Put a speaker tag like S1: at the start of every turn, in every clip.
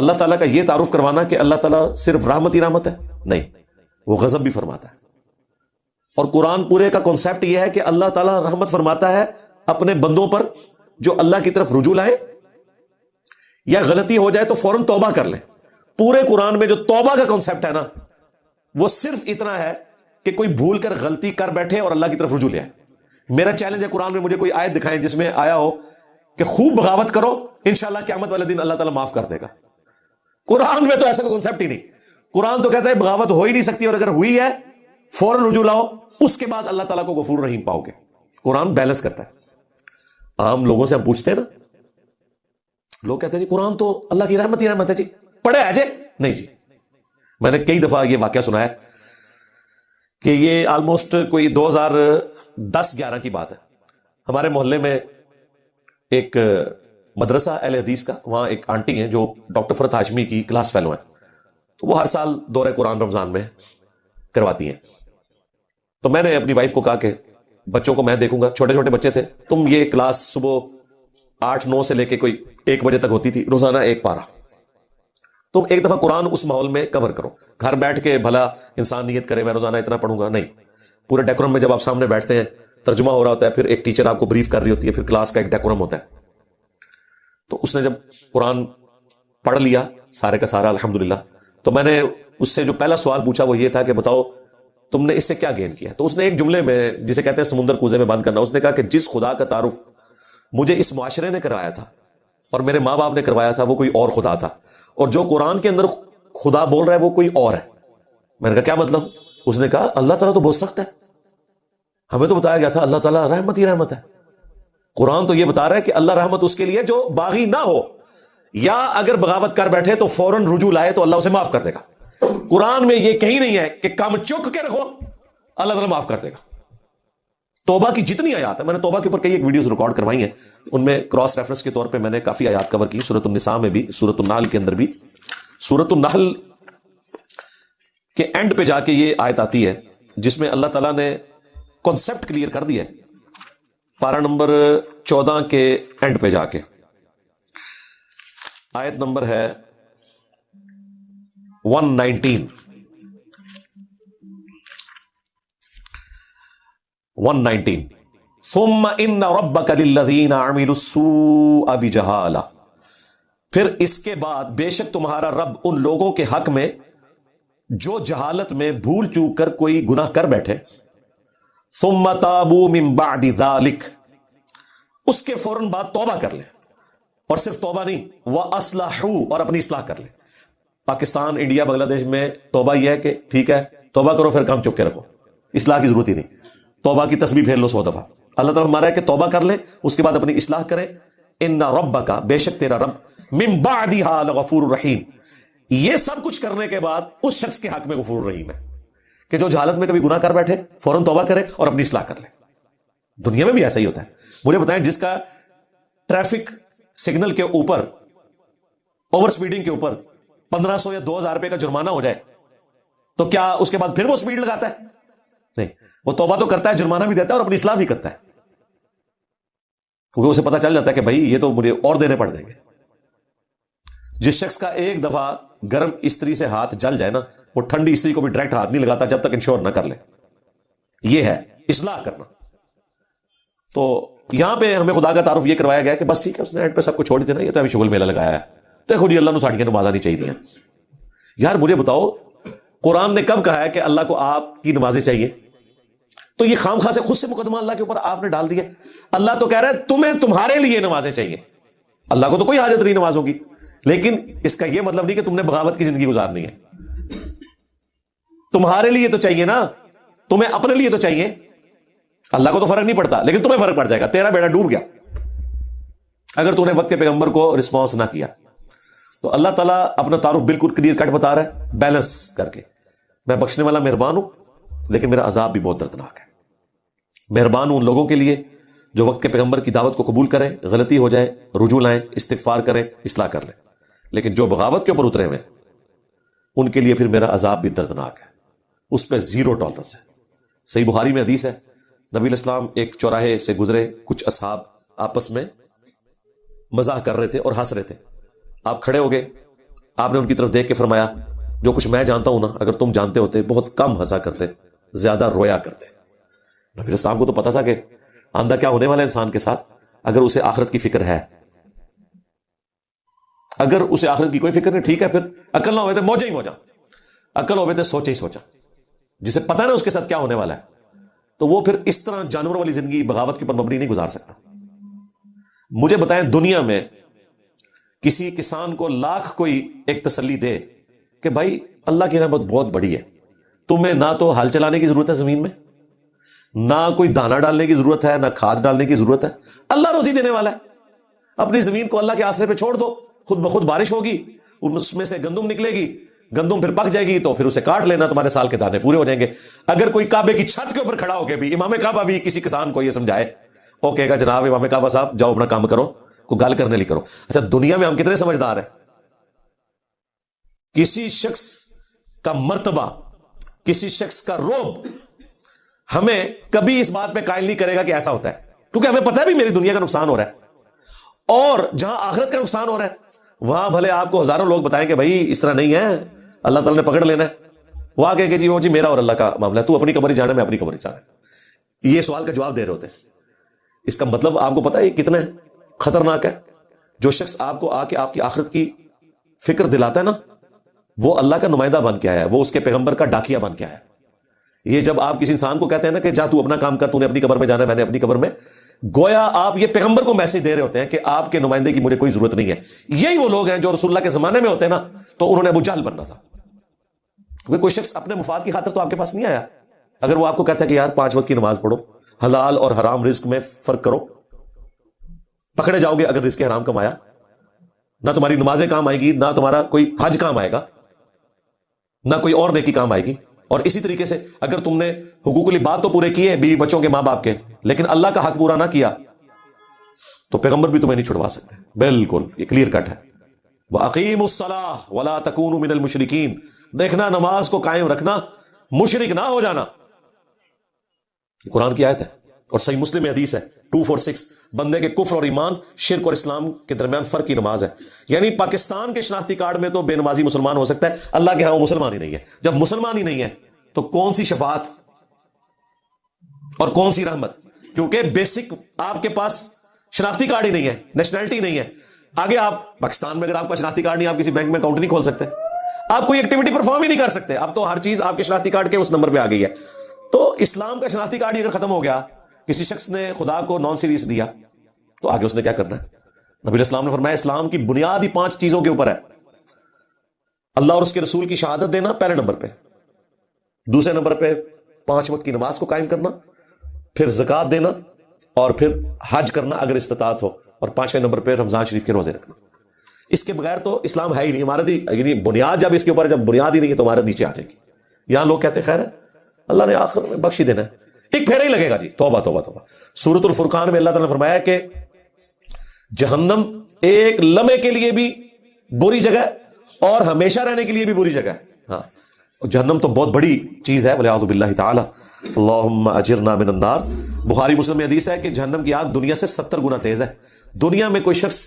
S1: اللہ تعالیٰ کا یہ تعارف کروانا کہ اللہ تعالیٰ صرف رحمت ہی رحمت ہے، نہیں، وہ غضب بھی فرماتا ہے. اور قرآن پورے کا کنسیپٹ یہ ہے کہ اللہ تعالیٰ رحمت فرماتا ہے اپنے بندوں پر جو اللہ کی طرف رجوع لائیں، یا غلطی ہو جائے تو فوراً توبہ کر لیں. پورے قرآن میں جو توبہ کا کنسیپٹ ہے نا، وہ صرف اتنا ہے کہ کوئی بھول کر غلطی کر بیٹھے اور اللہ کی طرف رجوع لے آئے. میرا چیلنج ہے قرآن میں مجھے کوئی آیت دکھائیں جس میں آیا ہو کہ خوب بغاوت کرو، انشاءاللہ قیامت والے دن اللہ تعالیٰ معاف کر دے گا. قرآن میں تو ایسا کوئی کنسیپٹ ہی نہیں. قرآن تو کہتا ہے بغاوت ہو ہی نہیں سکتی، اور اگر ہوئی ہے فوراً رجوع لاؤ، اس کے بعد اللہ تعالیٰ کو غفور رحیم پاؤ گے. قرآن بیلنس کرتا ہے. عام لوگوں سے ہم پوچھتے ہیں نا، لوگ کہتے ہیں جی قرآن تو اللہ کی رحمت ہی رحمت ہے، جی پڑھے ہے جی؟ نہیں جی. میں نے کئی دفعہ یہ واقعہ سنا ہے کہ یہ آلموسٹ کوئی 2010-11 کی بات ہے. ہمارے محلے میں ایک مدرسہ اہل حدیث کا، وہاں ایک آنٹی ہیں جو ڈاکٹر فرحت ہاشمی کی کلاس فیلو ہیں، تو وہ ہر سال دورہ قرآن رمضان میں کرواتی ہیں. تو میں نے اپنی وائف کو کہا کہ بچوں کو میں دیکھوں گا، چھوٹے چھوٹے بچے تھے، تم یہ کلاس صبح 8-9 سے لے کے کوئی 1 بجے تک ہوتی تھی، روزانہ 1 پارہ. تم ایک دفعہ قرآن اس ماحول میں کور کرو. گھر بیٹھ کے بھلا انسان نیت کرے میں روزانہ اتنا پڑھوں گا، نہیں. پورے ڈیکورم میں جب آپ سامنے بیٹھتے ہیں، ترجمہ ہو رہا ہوتا ہے، پھر ایک ٹیچر آپ کو بریف کر رہی ہوتی ہے، پھر کلاس کا ایک ڈیکورم ہوتا ہے. تو اس نے جب قرآن پڑھ لیا سارے کا سارا الحمدللہ، تو میں نے اس سے جو پہلا سوال پوچھا وہ یہ تھا کہ بتاؤ تم نے اس سے کیا گین کیا. تو اس نے ایک جملے میں، جسے کہتے ہیں سمندر کوزے میں بند کرنا، اس نے کہا کہ جس خدا کا تعارف مجھے اس معاشرے نے کروایا تھا اور میرے ماں باپ نے کروایا تھا، وہ کوئی اور خدا تھا، اور جو قرآن کے اندر خدا بول رہا ہے وہ کوئی اور ہے. میں نے کہا کیا مطلب؟ اس نے کہا اللہ تعالیٰ تو بول سکتا ہے، ہمیں تو بتایا گیا تھا اللہ تعالیٰ رحمت ہی رحمت ہے. قرآن تو یہ بتا رہا ہے کہ اللہ رحمت اس کے لیے جو باغی نہ ہو، یا اگر بغاوت کر بیٹھے تو فوراً رجوع لائے تو اللہ اسے معاف کر دے گا. قرآن میں یہ کہیں نہیں ہے کہ کام چک کے رکھو اللہ تعالیٰ معاف کر دے گا. توبہ کی جتنی آیات ہیں، میں نے توبہ کے اوپر کئی ایک ویڈیوز ریکارڈ کروائی ہیں، ان میں کراس ریفرنس کے طور پہ میں نے کافی آیات کور کی. سورۃ النساء میں بھی، سورۃ النحل کے اندر بھی. سورۃ النحل کے اینڈ پہ جا کے یہ آیت آتی ہے جس میں اللہ تعالیٰ نے کانسیپٹ کلیئر کر دیا ہے. پارہ نمبر 14 کے اینڈ پہ جا کے آیت نمبر ہے 119. ثم ان ربک للذین عملوا السوء بجہالہ، پھر اس کے بعد بے شک تمہارا رب ان لوگوں کے حق میں جو جہالت میں بھول چوک کر کوئی گناہ کر بیٹھے، ثم تابوا من بعد ذلک، اس کے فوراً بعد توبہ کر لیں. اور صرف توبہ نہیں، وَأَصْلَحُوا، اور اپنی اصلاح کر لیں. پاکستان، انڈیا، بنگلہ دیش میں توبہ یہ ہے کہ ٹھیک ہے توبہ کرو پھر کام چپ کے رکھو، اصلاح کی ضرورت ہی نہیں. توبہ کی تسبیح پھیر لو 100 دفعہ. اللہ تعالیٰ ہمارا ہے کہ توبہ کر لیں، اس کے بعد اپنی اصلاح کریں. ان ربک، بے شک تیرا رب، من بعدها لغفور رحیم، یہ سب کچھ کرنے کے بعد اس شخص کے حق میں غفور رحیم ہے کہ جو جہالت میں کبھی گناہ کر بیٹھے فوراً توبہ کرے اور اپنی اصلاح کر لے. دنیا میں بھی ایسا ہی ہوتا ہے. مجھے بتائیں جس کا ٹریفک سگنل کے اوپر، اوور سپیڈنگ کے اوپر 1500 یا 2000 روپے کا جرمانہ ہو جائے تو کیا اس کے بعد پھر وہ سپیڈ لگاتا ہے؟ نہیں، وہ توبہ تو کرتا ہے، جرمانہ بھی دیتا ہے اور اپنی اصلاح بھی کرتا ہے، کیونکہ اسے پتا چل جاتا ہے کہ بھائی یہ تو مجھے اور دینے پڑ جائیں گے. جس شخص کا ایک دفعہ گرم استری سے ہاتھ جل جائے نا، وہ ٹھنڈی استری کو بھی ڈائریکٹ ہاتھ نہیں لگاتا جب تک انشور نہ کر لے. یہ ہے اصلاح کرنا. تو یہاں پہ ہمیں خدا کا تعارف یہ کروایا گیا کہ بس ٹھیک ہے، اس نے اینڈ پہ سب کو چھوڑ دینا، یہ تو ابھی شغل میلہ لگایا ہے، تو خود ہی اللہ نے ساڑیاں نماز آنی چاہیے تھیں. یار مجھے بتاؤ قرآن نے کب کہا ہے کہ اللہ کو آپ کی نمازیں چاہیے؟ تو یہ خام خواہ سے خود سے مقدمہ اللہ کے اوپر آپ نے ڈال دیا. اللہ تو کہہ رہا ہے تمہیں تمہارے لیے نمازیں چاہیے. اللہ کو تو کوئی حاجت نہیں نمازوں کی، لیکن اس کا یہ مطلب نہیں کہ تم نے بغاوت کی زندگی گزارنی ہے. تمہارے لیے تو چاہیے نا، تمہیں اپنے لیے تو چاہیے. اللہ کو تو فرق نہیں پڑتا، لیکن تمہیں فرق پڑ جائے گا. تیرا بیڑا ڈوب گیا اگر تو نے وقت کے پیغمبر کو رسپانس نہ کیا. تو اللہ تعالیٰ اپنا تعارف بالکل کلیئر کٹ بتا رہا ہے بیلنس کر کے. میں بخشنے والا مہربان ہوں، لیکن میرا عذاب بھی بہت دردناک ہے. مہربان ہوں ان لوگوں کے لیے جو وقت کے پیغمبر کی دعوت کو قبول کریں، غلطی ہو جائے رجوع لائیں، استغفار کریں، اصلاح کر لیں. لیکن جو بغاوت کے اوپر اترے ہوئے ان کے لیے پھر میرا عذاب بھی دردناک ہے، اس پہ زیرو ٹالرنس ہے. صحیح بخاری میں حدیث ہے، نبی علیہ السلام ایک چوراہے سے گزرے، کچھ اصحاب آپس میں مزاح کر رہے تھے اور ہنس رہے تھے. آپ کھڑے ہو گئے، آپ نے ان کی طرف دیکھ کے فرمایا جو کچھ میں جانتا ہوں نا اگر تم جانتے ہوتے بہت کم ہنسا کرتے, زیادہ رویا کرتے. نبی اسلام کو تو پتا تھا کہ آندہ کیا ہونے والا انسان کے ساتھ, اگر اسے آخرت کی فکر ہے, اگر اسے آخرت کی کوئی فکر نہیں, ٹھیک ہے, پھر عقل نہ ہوئے تھے موجہ ہی موجہ, عقل ہوئے تھے سوچے ہی سوچا. جسے پتا نا اس کے ساتھ کیا ہونے والا ہے, تو وہ پھر اس طرح جانور والی زندگی بغاوت کے اوپر مبنی نہیں گزار سکتا. مجھے بتائیں دنیا میں کسی کسان کو لاکھ کوئی ایک تسلی دے کہ بھائی اللہ کی رحمت بہت بڑی ہے, تمہیں نہ تو ہل چلانے کی ضرورت ہے زمین میں, نہ کوئی دانہ ڈالنے کی ضرورت ہے, نہ کھاد ڈالنے کی ضرورت ہے, اللہ روزی دینے والا ہے, اپنی زمین کو اللہ کے آسرے پہ چھوڑ دو, خود بخود بارش ہوگی, اس میں سے گندم نکلے گی, گندم پھر پک جائے گی تو پھر اسے کاٹ لینا, تمہارے سال کے دانے پورے ہو جائیں گے. اگر کوئی کعبے کی چھت کے اوپر کھڑا ہو کے بھی امام کعبہ بھی کسی کسان کو یہ سمجھائے, وہ کہے گا جناب امام کعبہ صاحب جاؤ اپنا کام کرو, کوئی گل کرنے لی کرو. اچھا دنیا میں ہم کتنے سمجھدار ہیں, کسی شخص کا مرتبہ, کسی شخص کا رعب ہمیں کبھی اس بات پہ قائل نہیں کرے گا کہ ایسا ہوتا ہے, کیونکہ ہمیں پتہ ہے بھی میری دنیا کا نقصان ہو رہا ہے, اور جہاں آخرت کا نقصان ہو رہا ہے وہاں بھلے آپ کو ہزاروں لوگ بتائیں کہ بھائی اس طرح نہیں ہے, اللہ تعالیٰ نے پکڑ لینا ہے, وہ آ کہ جی وہ جی میرا اور اللہ کا معاملہ ہے, تو اپنی قبر ہی جانا, میں اپنی قبر ہی جانا. یہ سوال کا جواب دے رہے ہوتے ہیں. اس کا مطلب آپ کو پتا ہے کتنا خطرناک ہے. جو شخص آپ کو آ کے آپ کی آخرت کی فکر دلاتا ہے نا, وہ اللہ کا نمائندہ بن کے آیا ہے, وہ اس کے پیغمبر کا ڈاکیا بن کے آیا ہے. یہ جب آپ کسی انسان کو کہتے ہیں نا کہ جا تو اپنا کام کر, تو نے اپنی قبر میں جانا ہے, میں نے اپنی قبر میں, گویا آپ یہ پیغمبر کو میسج دے رہے ہوتے ہیں کہ آپ کے نمائندے کی مجھے کوئی ضرورت نہیں ہے. یہی وہ لوگ ہیں جو رسول اللہ کے زمانے میں ہوتے ہیں نا, تو انہوں نے ابو جہل بننا تھا, کیونکہ کوئی شخص اپنے مفاد کی خاطر تو آپ کے پاس نہیں آیا. اگر وہ آپ کو کہتا ہے کہ یار 5 وقت کی نماز پڑھو, حلال اور حرام رزق میں فرق کرو, پکڑے جاؤ گے اگر رزق حرام کمایا, نہ تمہاری نمازیں کام آئے گی, نہ تمہارا کوئی حج کام آئے گا, نہ کوئی اور نیکی کام آئے گی. اور اسی طریقے سے اگر تم نے حقوق العباد تو پورے کیے بیوی بچوں کے ماں باپ کے, لیکن اللہ کا حق پورا نہ کیا, تو پیغمبر بھی تمہیں نہیں چھڑوا سکتے. بالکل یہ کلیئر کٹ ہے. وَأَقِيمُوا الصَّلَاةَ وَلَا تَكُونُوا مِنَ الْمُشْرِكِينَ, دیکھنا نماز کو قائم رکھنا, مشرک نہ ہو جانا. یہ قرآن کی آیت ہے اور صحیح مسلم میں حدیث ہے 246, بندے کے کفر اور ایمان, شرک اور اسلام کے درمیان فرق کی نماز ہے. یعنی پاکستان کے شناختی کارڈ میں تو بے نمازی مسلمان ہو سکتا ہے, اللہ کے ہاں وہ مسلمان ہی نہیں ہے. جب مسلمان ہی نہیں ہے تو کون سی شفاعت اور کون سی رحمت, کیونکہ بیسک آپ کے پاس شناختی کارڈ ہی نہیں ہے, نیشنلٹی نہیں ہے. آگے آپ پاکستان میں اگر آپ کا شناختی کارڈ نہیں, آپ کسی بینک میں اکاؤنٹ نہیں کھول سکتے, آپ کوئی ایکٹیویٹی پرفارم ہی نہیں کر سکتے. اب تو ہر چیز آپ کے شناختی کارڈ کے اس نمبر پہ آ گئی ہے. تو اسلام کا شناختی کارڈ ہی اگر ختم ہو گیا, کسی شخص نے خدا کو نان سیریس دیا, تو آگے اس نے کیا کرنا ہے؟ نبی اسلام نے فرمایا اسلام کی بنیاد ہی 5 چیزوں کے اوپر ہے. اللہ اور اس کے رسول کی شہادت دینا پہلے نمبر پہ, دوسرے نمبر پہ 5 وقت کی نماز کو قائم کرنا, پھر زکوٰۃ دینا, اور پھر حج کرنا اگر استطاعت ہو, اور 5ویں نمبر پہ رمضان شریف کے روزے رکھنا. اس کے بغیر تو اسلام ہے ہی نہیں. ہمارا یعنی بنیاد جب اس کے اوپر, جب بنیاد ہی نہیں ہے تو ہمارے نیچے آ جائے گی. یہاں لوگ کہتے ہیں خیر ہے اللہ نے آخر میں بخش ہی دینا ہے, ایک پھیرا ہی لگے گا جی, توبہ توبہ توبہ. سورۃ الفرقان میں اللہ تعالیٰ نے فرمایا کہ جہنم ایک لمحے کے لیے بھی بری جگہ ہے اور ہمیشہ رہنے کے لیے بھی بری جگہ ہے. ہاں جہنم تو بہت بڑی چیز ہے, وَلِعَوْذُ بِاللَّهِ تَعَالَى اللہم اجرنا من النار. بخاری مسلم میں حدیث ہے کہ جہنم کی آگ دنیا سے 70 گنا تیز ہے. دنیا میں کوئی شخص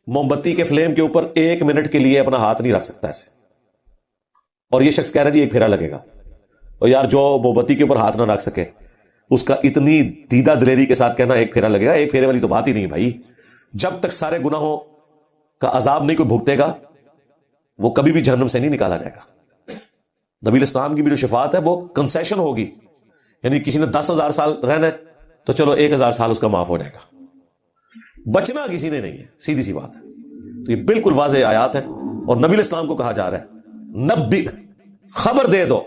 S1: موم بتی کے فلیم کے اوپر 1 منٹ کے لیے اپنا ہاتھ نہیں رکھ سکتا ایسے, اور یہ شخص کہہ رہا ہے جی ایک پھیرا لگے گا. اور یار جو موم بتی کے اوپر ہاتھ نہ رکھ سکے, اس کا اتنی دیدہ دلیری کے ساتھ کہنا ایک پھیرا لگے گا, ایک پھیرے والی تو بات ہی نہیں ہے بھائی. جب تک سارے گناہوں کا عذاب نہیں کوئی بھگتے گا, وہ کبھی بھی جہنم سے نہیں نکالا جائے گا. نبی اسلام کی بھی جو شفاعت ہے وہ کنسیشن ہوگی, یعنی کسی نے 10,000 سال رہنا ہے تو چلو 1,000 سال اس کا معاف ہو جائے گا, بچنا کسی نے نہیں ہے, سیدھی سی بات ہے. تو یہ بالکل واضح آیات ہے, اور نبی اسلام کو کہا جا رہا ہے نبی, خبر دے دو.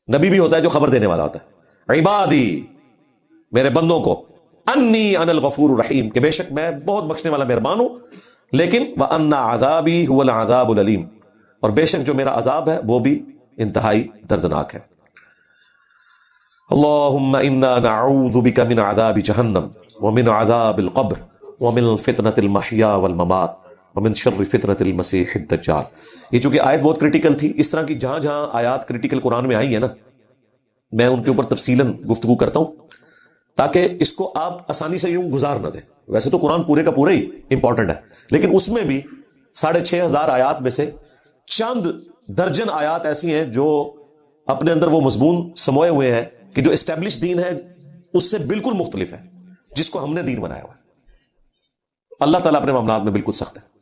S1: نبی بھی ہوتا ہے جو خبر دینے والا ہوتا ہے, عبادی میرے بندوں کو, انی انا الغفور الرحیم, کہ بے شک میں بہت بخشنے والا مہربان ہوں, لیکن وان عذابی هو العذاب الالیم, اور بے شک جو میرا عذاب ہے وہ بھی انتہائی دردناک ہے. اللہم انا نعوذ بک من عذاب جہنم ومن عذاب القبر ومن فتنة المحیا والممات ومن شر فتنة المسیح الدجال. یہ چونکہ آیت بہت کریٹیکل تھی, اس طرح کی جہاں جہاں آیات کریٹیکل قرآن میں آئی ہیں نا, میں ان کے اوپر تفصیلاً گفتگو کرتا ہوں تاکہ اس کو آپ آسانی سے یوں گزار نہ دیں. ویسے تو قرآن پورے کا پورا ہی امپورٹنٹ ہے, لیکن اس میں بھی 6,500 آیات میں سے چند درجن آیات ایسی ہیں جو اپنے اندر وہ مضمون سموئے ہوئے ہیں کہ جو اسٹیبلش دین ہے اس سے بالکل مختلف ہے، جس کو ہم نے دین بنایا ہوا ہے۔ اللہ تعالیٰ اپنے معاملات میں بالکل سخت ہے۔